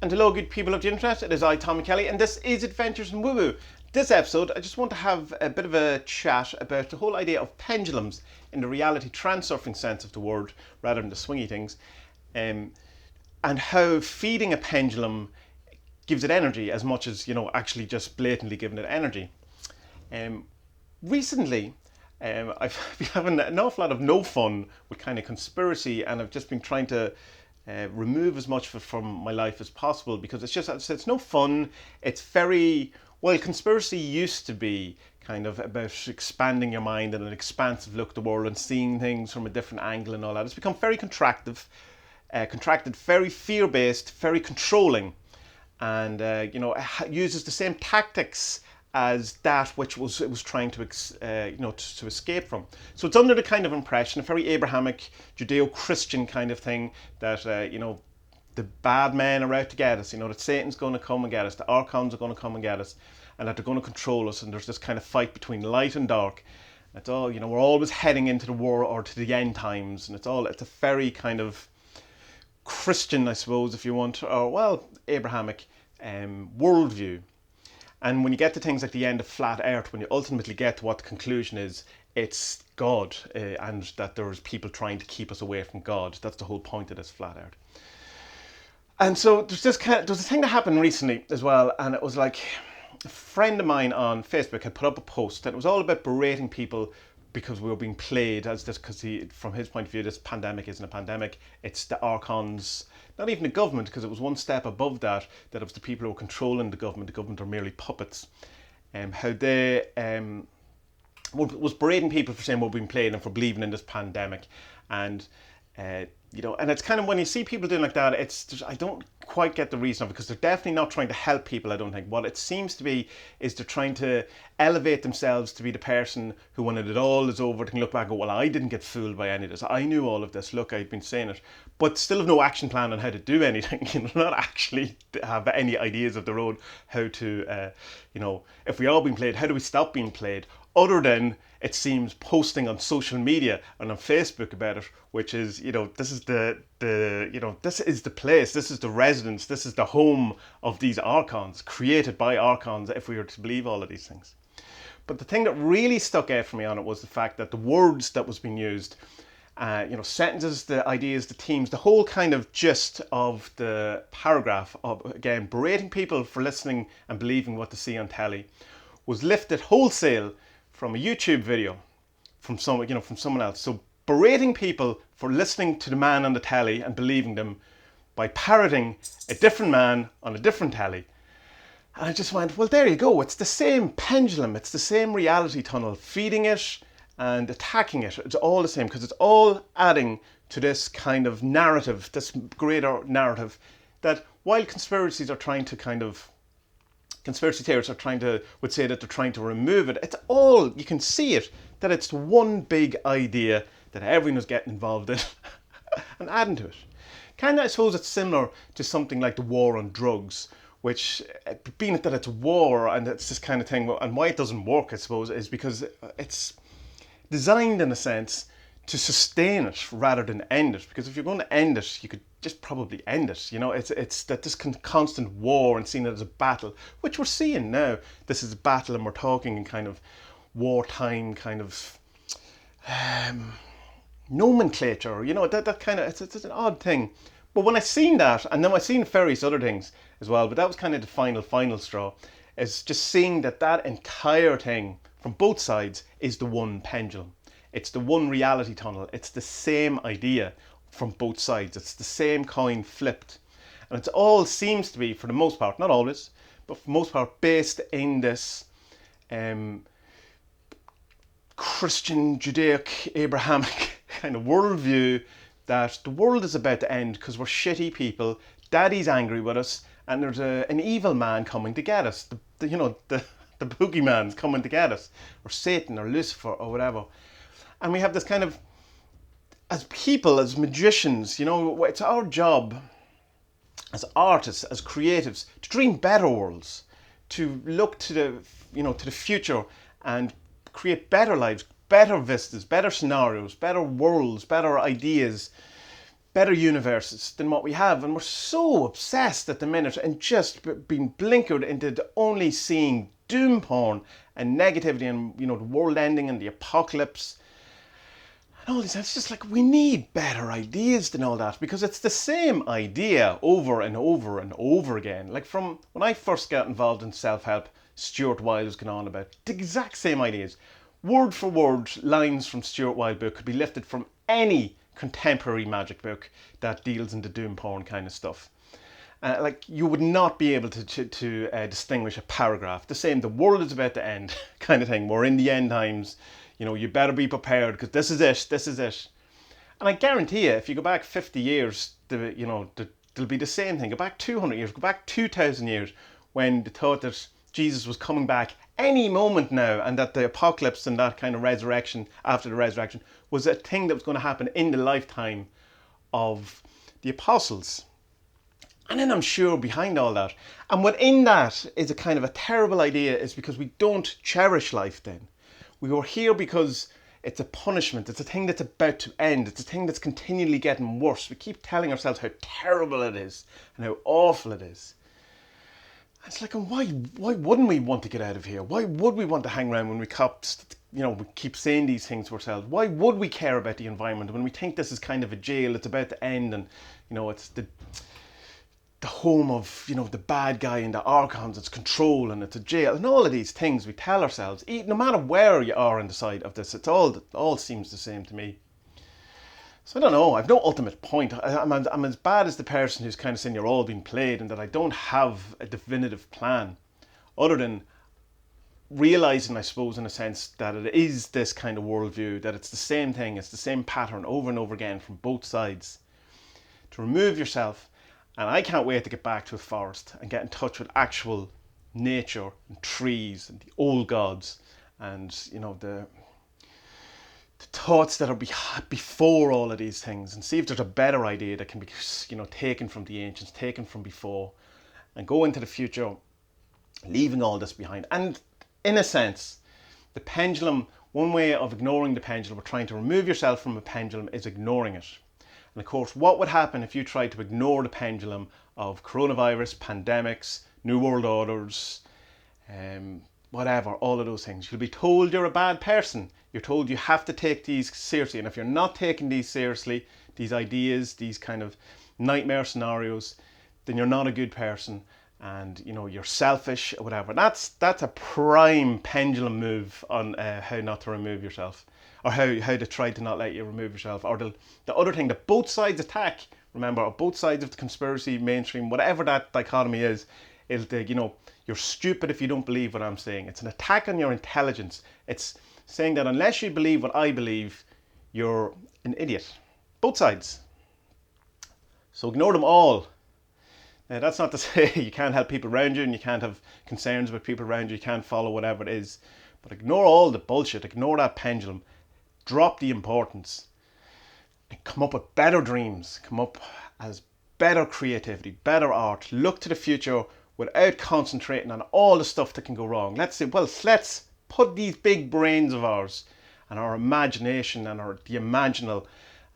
And hello, good people of the internet. It is I, Tommy Kelly, and this is Adventures in Woo Woo. This episode, I just want to have a bit of a chat about the whole idea of pendulums in the reality transurfing sense of the word, rather than the swingy things, and how feeding a pendulum gives it energy as much as, actually just blatantly giving it energy. Recently, I've been having an awful lot of no fun with kind of conspiracy, and I've just been trying to remove as much of it from my life as possible, because it's no fun. It's very, well, conspiracy used to be kind of about expanding your mind and an expansive look at the world and seeing things from a different angle and all that. It's become very contracted, very fear-based, very controlling, and it uses the same tactics as that which it was trying to to escape from. So it's under the kind of impression, a very Abrahamic, Judeo-Christian kind of thing, that the bad men are out to get us. That Satan's going to come and get us, the archons are going to come and get us, and that they're going to control us. And there's this kind of fight between light and dark. It's all, we're always heading into the war or to the end times, and it's a very kind of Christian, I suppose, if you want, or Abrahamic worldview. And when you get to things like the end of flat earth, when you ultimately get to what the conclusion is, it's God, and that there's people trying to keep us away from God. That's the whole point of this flat earth. And so there's a thing that happened recently as well, and it was like a friend of mine on Facebook had put up a post, and it was all about berating people because we were being played as this, because from his point of view, this pandemic isn't a pandemic. It's the archons, not even the government, because it was one step above that it was the people who were controlling the government. The government are merely puppets. How they was berating people for saying we're being played and for believing in this pandemic. And and it's kind of, when you see people doing like that, I don't quite get the reason of it, because they're definitely not trying to help people, I don't think. What it seems to be is they're trying to elevate themselves to be the person who, when it all is over, can look back and go, well, I didn't get fooled by any of this. I knew all of this. Look, I've been saying it. But still have no action plan on how to do anything. Not actually have any ideas of their own how to, if we are being played, how do we stop being played? Other than, it seems, posting on social media and on Facebook about it, which is, this is this is the place, this is the residence, this is the home of these archons, created by archons, if we were to believe all of these things. But the thing that really stuck out for me on it was the fact that the words that was being used, sentences, the ideas, the themes, the whole kind of gist of the paragraph of, again, berating people for listening and believing what they see on telly, was lifted wholesale from a YouTube video from someone else. So berating people for listening to the man on the telly and believing them by parroting a different man on a different telly. And I just went, well, there you go. It's the same pendulum. It's the same reality tunnel. Feeding it and attacking it. It's all the same, because it's all adding to this kind of narrative, this greater narrative, that while conspiracy theorists would say that they're trying to remove it. It's all, you can see it, that it's one big idea that everyone is getting involved in and adding to it. Kind of, I suppose it's similar to something like the war on drugs, which, being that it's war and it's this kind of thing, and why it doesn't work, I suppose, is because it's designed, in a sense, to sustain it rather than end it. Because if you're going to end it, you could just probably end it. It's that this constant war and seeing it as a battle, which we're seeing now. This is a battle, and we're talking in kind of wartime kind of nomenclature. That kind of, it's an odd thing. But when I seen that, and then I seen various other things as well, but that was kind of the final straw, is just seeing that entire thing from both sides is the one pendulum. It's the one reality tunnel. It's the same idea from both sides. It's the same coin flipped. And it all seems to be, for the most part, not always, but for the most part, based in this Christian, Judaic, Abrahamic kind of worldview, that the world is about to end because we're shitty people, daddy's angry with us, and there's an evil man coming to get us. The boogeyman's coming to get us, or Satan, or Lucifer, or whatever. And we have this kind of, as people, as magicians, it's our job as artists, as creatives, to dream better worlds, to look to the future and create better lives, better vistas, better scenarios, better worlds, better ideas, better universes than what we have, and we're so obsessed at the minute and just being blinkered into only seeing doom porn and negativity and the world ending and the apocalypse and all this. It's just like, we need better ideas than all that, because it's the same idea over and over and over again. Like, from when I first got involved in self-help, Stuart Wilde was going on about the exact same ideas. Word for word, lines from Stuart Wilde book could be lifted from any contemporary magic book that deals in the doom porn kind of stuff. Like, you would not be able to distinguish a paragraph. The same, the world is about to end kind of thing. We're in the end times. You better be prepared because this is it. And I guarantee you, if you go back 50 years, there'll be the same thing. Go back 200 years, go back 2,000 years, when they thought that Jesus was coming back any moment now, and that the apocalypse and that kind of resurrection after the resurrection was a thing that was going to happen in the lifetime of the apostles. And then I'm sure behind all that, and within that is a kind of a terrible idea, is because we don't cherish life then. We are here because it's a punishment. It's a thing that's about to end. It's a thing that's continually getting worse. We keep telling ourselves how terrible it is and how awful it is. It's like, why wouldn't we want to get out of here? Why would we want to hang around when we keep saying these things to ourselves? Why would we care about the environment when we think this is kind of a jail, it's about to end, and it's the home of the bad guy and the archons, it's control, and it's a jail, and all of these things we tell ourselves. No matter where you are on the side of this, it all seems the same to me. So I don't know, I've no ultimate point. I'm as bad as the person who's kind of saying you're all being played, and that I don't have a definitive plan, other than realising, I suppose, in a sense, that it is this kind of worldview, that it's the same thing, it's the same pattern over and over again from both sides. To remove yourself, and I can't wait to get back to a forest and get in touch with actual nature and trees and the old gods, and the thoughts that are before all of these things, and see if there's a better idea that can be taken from the ancients, taken from before, and go into the future leaving all this behind. And in a sense, the pendulum, one way of ignoring the pendulum, or trying to remove yourself from a pendulum, is ignoring it. And of course, what would happen if you tried to ignore the pendulum of coronavirus, pandemics, new world orders, whatever, all of those things? You'll be told you're a bad person. You're told you have to take these seriously. And if you're not taking these seriously, these ideas, these kind of nightmare scenarios, then you're not a good person, and you're selfish or whatever. That's a prime pendulum move on how not to remove yourself, or how to try to not let you remove yourself. Or the other thing that both sides attack, remember, or both sides of the conspiracy, mainstream, whatever that dichotomy is you're stupid if you don't believe what I'm saying. It's an attack on your intelligence. It's saying that unless you believe what I believe, you're an idiot. Both sides. So ignore them all. Now, that's not to say you can't help people around you, and you can't have concerns about people around you, you can't follow whatever it is. But ignore all the bullshit, ignore that pendulum, drop the importance, and come up with better dreams, come up as better creativity, better art. Look to the future without concentrating on all the stuff that can go wrong. Let's put these big brains of ours and our imagination and the imaginal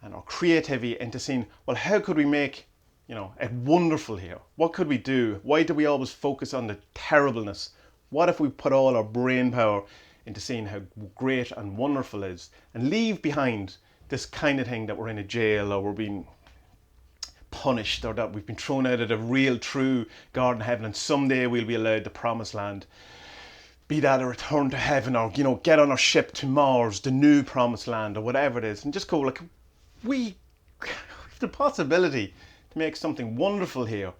and our creativity into seeing, well, how could we make it wonderful here? What could we do? Why do we always focus on the terribleness? What if we put all our brain power into seeing how great and wonderful it is, and leave behind this kind of thing that we're in a jail, or we're being punished, or that we've been thrown out of the real true garden of heaven, and someday we'll be allowed the promised land, be that a return to heaven, or get on our ship to Mars, the new promised land, or whatever it is, and just go, like, we have the possibility to make something wonderful here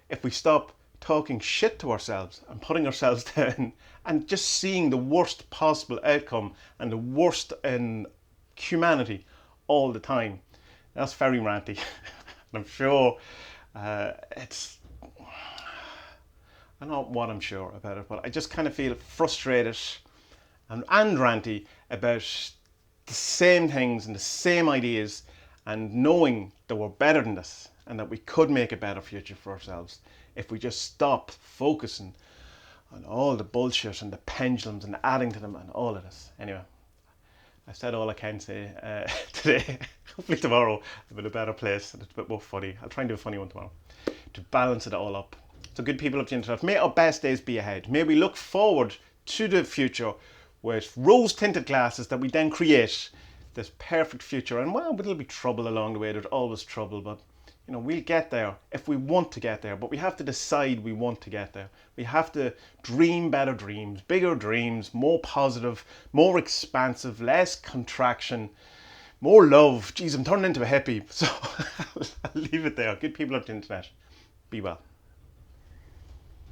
if we stop talking shit to ourselves and putting ourselves down and just seeing the worst possible outcome and the worst in humanity all the time. That's very ranty. I'm sure it's... I don't know what I'm sure about it, but I just kind of feel frustrated and ranty about the same things and the same ideas, and knowing that we're better than this and that we could make a better future for ourselves if we just stop focusing on all the bullshit and the pendulums and adding to them and all of this. Anyway, I've said all I can say today. Hopefully tomorrow I'm in a better place and it's a bit more funny. I'll try and do a funny one tomorrow to balance it all up. So good people of the internet, may our best days be ahead. May we look forward to the future with rose-tinted glasses that we then create this perfect future. And well, there'll be trouble along the way. There's always trouble, but you know, we'll get there if we want to get there. But we have to decide we want to get there. We have to dream better dreams, bigger dreams, more positive, more expansive, less contraction, more love. Jeez, I'm turning into a hippie. So I'll leave it there. Good people of the internet, be well.